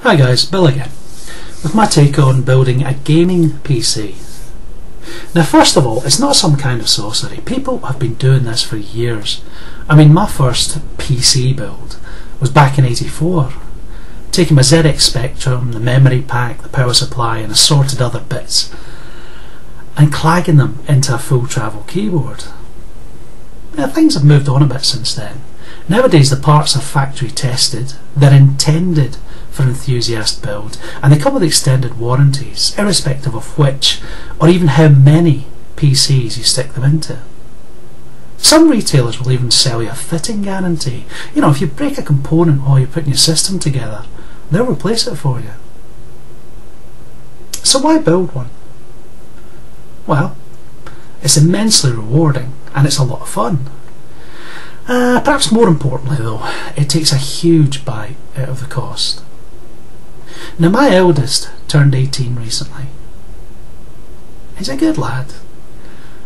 Hi guys, Bill again, with my take on building a gaming PC. Now first of all, it's not some kind of sorcery. People have been doing this for years. I mean, my first PC build was back in '84, taking my ZX Spectrum, the memory pack, the power supply and assorted other bits and clagging them into a full travel keyboard. Now, things have moved on a bit since then. Nowadays the parts are factory tested, they're intended for enthusiast build, and they come with extended warranties, irrespective of which or even how many PCs you stick them into. Some retailers will even sell you a fitting guarantee. You know, if you break a component while you're putting your system together, they'll replace it for you. So why build one? Well, it's immensely rewarding and it's a lot of fun. Perhaps more importantly though, it takes a huge bite out of the cost. Now my eldest turned 18 recently. He's a good lad.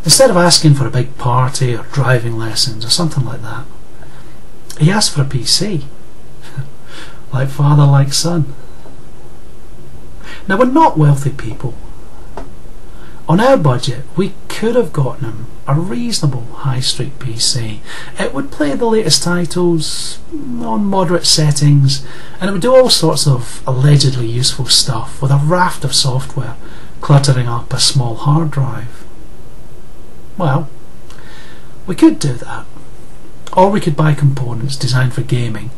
Instead of asking for a big party or driving lessons or something like that, he asked for a PC. Like father, like son. Now we're not wealthy people. On our budget, we could have gotten him a reasonable high street PC. It would play the latest titles on moderate settings, and it would do all sorts of allegedly useful stuff with a raft of software cluttering up a small hard drive. Well, we could do that. Or we could buy components designed for gaming,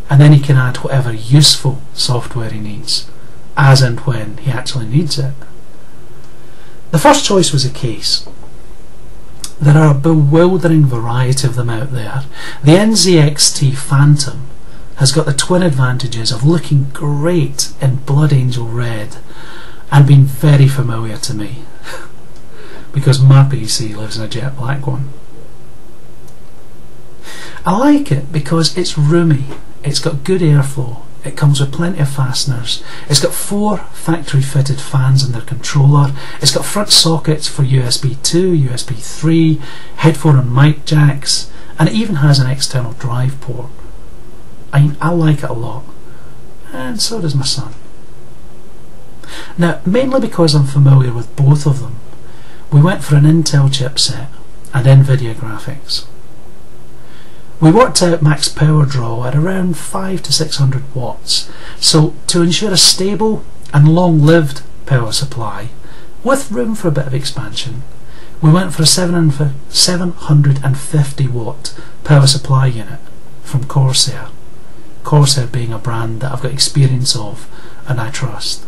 and then he can add whatever useful software he needs, as and when he actually needs it. The first choice was a case. There are a bewildering variety of them out there. The NZXT Phantom has got the twin advantages of looking great in Blood Angel Red and being very familiar to me because my PC lives in a jet black one. I like it because it's roomy, it's got good airflow, it comes with plenty of fasteners, it's got 4 factory fitted fans in their controller, it's got front sockets for USB 2, USB 3, headphone and mic jacks, and it even has an external drive port. I like it a lot, and so does my son. Now, mainly because I'm familiar with both of them, we went for an Intel chipset and NVIDIA graphics. We worked out max power draw at around 500 to 600 watts, so to ensure a stable and long-lived power supply with room for a bit of expansion, we went for a 750 watt power supply unit from Corsair. Corsair being a brand that I've got experience of and I trust.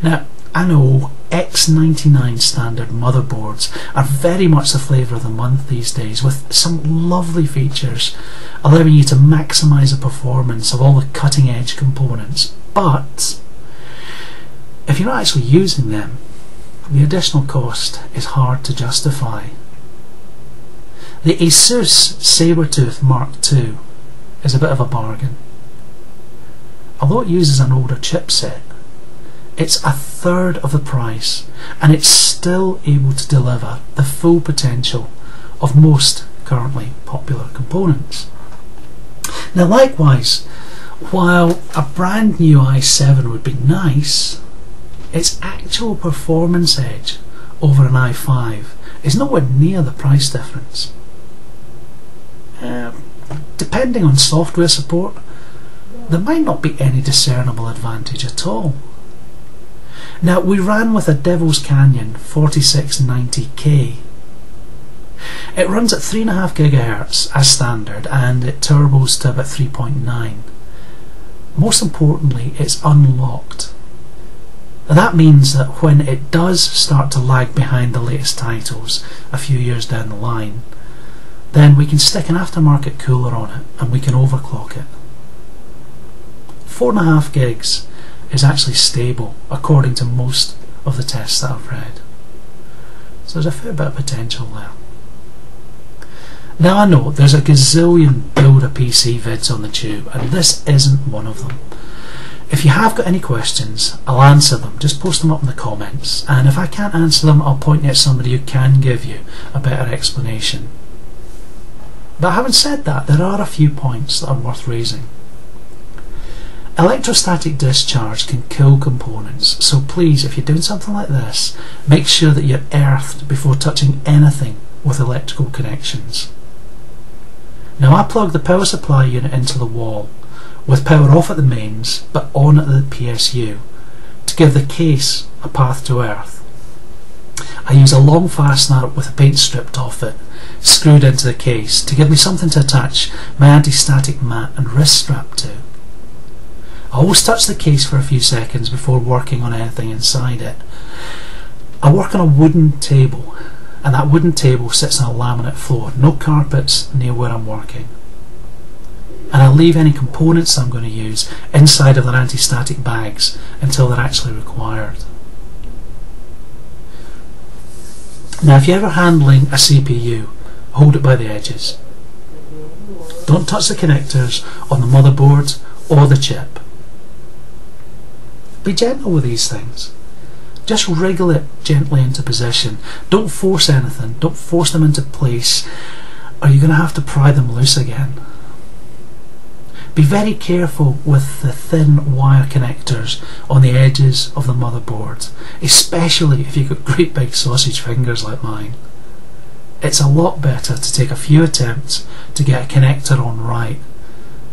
Now, I know X99 standard motherboards are very much the flavour of the month these days, with some lovely features allowing you to maximise the performance of all the cutting edge components, but if you're not actually using them, the additional cost is hard to justify. The Asus Sabertooth Mark II is a bit of a bargain. Although it uses an older chipset, it's a third of the price and it's still able to deliver the full potential of most currently popular components. Now likewise, while a brand new i7 would be nice, its actual performance edge over an i5 is nowhere near the price difference. Depending on software support, there might not be any discernible advantage at all. Now, we ran with a Devil's Canyon 4690K. It runs at 3.5 GHz as standard and it turbos to about 3.9. Most importantly, it's unlocked. That means that when it does start to lag behind the latest titles a few years down the line, then we can stick an aftermarket cooler on it and we can overclock it. 4.5 gigs is actually stable according to most of the tests that I've read. So there's a fair bit of potential there. Now I know there's a gazillion build a PC vids on the tube and this isn't one of them. If you have got any questions, I'll answer them. Just post them up in the comments, and if I can't answer them, I'll point you at somebody who can give you a better explanation. But having said that, there are a few points that are worth raising. Electrostatic discharge can kill components, so please, if you're doing something like this, make sure that you're earthed before touching anything with electrical connections. Now I plug the power supply unit into the wall, with power off at the mains but on at the PSU, to give the case a path to earth. I use a long fastener with the paint stripped off it, screwed into the case, to give me something to attach my anti-static mat and wrist strap to. I always touch the case for a few seconds before working on anything inside it. I work on a wooden table, and that wooden table sits on a laminate floor, no carpets near where I'm working. And I leave any components I'm going to use inside of their anti-static bags until they're actually required. Now if you're ever handling a CPU, hold it by the edges. Don't touch the connectors on the motherboard or the chip. Be gentle with these things. Just wriggle it gently into position. Don't force anything, don't force them into place, or you're going to have to pry them loose again. Be very careful with the thin wire connectors on the edges of the motherboard, especially if you've got great big sausage fingers like mine. It's a lot better to take a few attempts to get a connector on right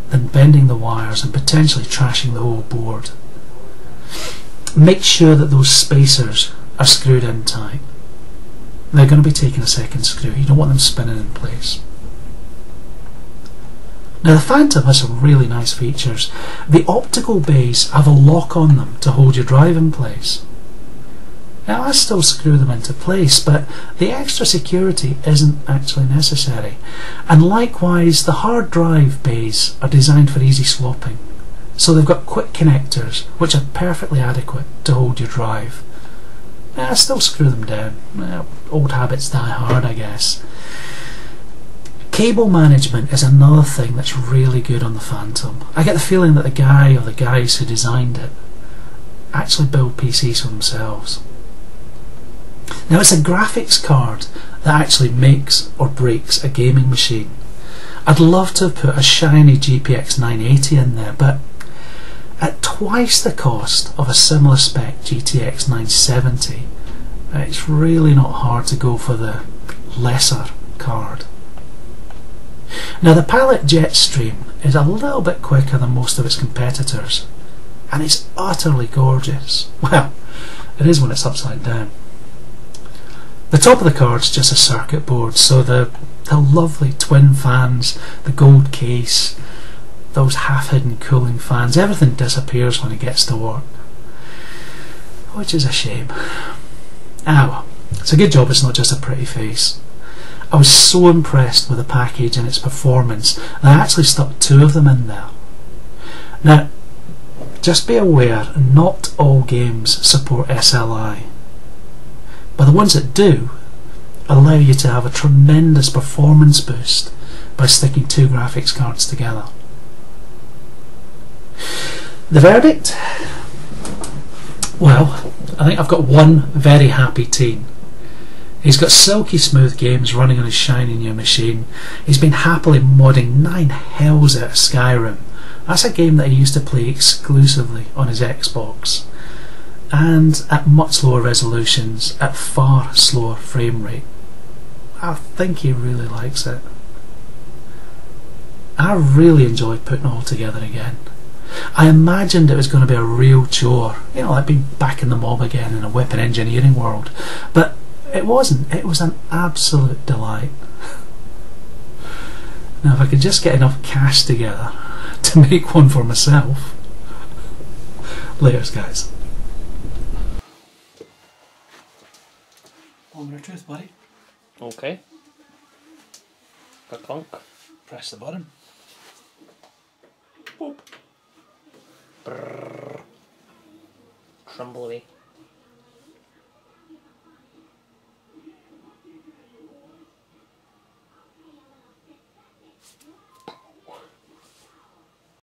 than bending the wires and potentially trashing the whole board. Make sure that those spacers are screwed in tight. They're going to be taking a second screw, you don't want them spinning in place. Now the Phantom has some really nice features. The optical bays have a lock on them to hold your drive in place. Now I still screw them into place, but the extra security isn't actually necessary. And likewise, the hard drive bays are designed for easy swapping. So they've got quick connectors, which are perfectly adequate to hold your drive. I still screw them down. Old habits die hard, I guess. Cable management is another thing that's really good on the Phantom. I get the feeling that the guy or the guys who designed it actually build PCs for themselves. Now it's a graphics card that actually makes or breaks a gaming machine. I'd love to have put a shiny GPX 980 in there, but at twice the cost of a similar spec GTX 970, it's really not hard to go for the lesser card. Now the Palette Jetstream is a little bit quicker than most of its competitors, and it's utterly gorgeous. Well, it is when it's upside down. The top of the card's just a circuit board, so the lovely twin fans, the gold case, those half-hidden cooling fans, everything disappears when it gets to work, which is a shame. Ah well, it's a good job it's not just a pretty face. I was so impressed with the package and its performance that I actually stuck 2 of them in there. Now, just be aware, not all games support SLI, but the ones that do allow you to have a tremendous performance boost by sticking 2 graphics cards together. The verdict? Well, I think I've got one very happy teen. He's got silky smooth games running on his shiny new machine. He's been happily modding 9 hells out of Skyrim. That's a game that he used to play exclusively on his Xbox, and at much lower resolutions, at far slower frame rate. I think he really likes it. I really enjoyed putting it all together again. I imagined it was going to be a real chore, you know, like being back in the mob again in a weapon engineering world, but it wasn't. It was an absolute delight. Now if I could just get enough cash together to make one for myself. Laters, guys. Moment of truth, buddy. Okay. Clunk. Press the button. Boop. Brrr. Trumble away.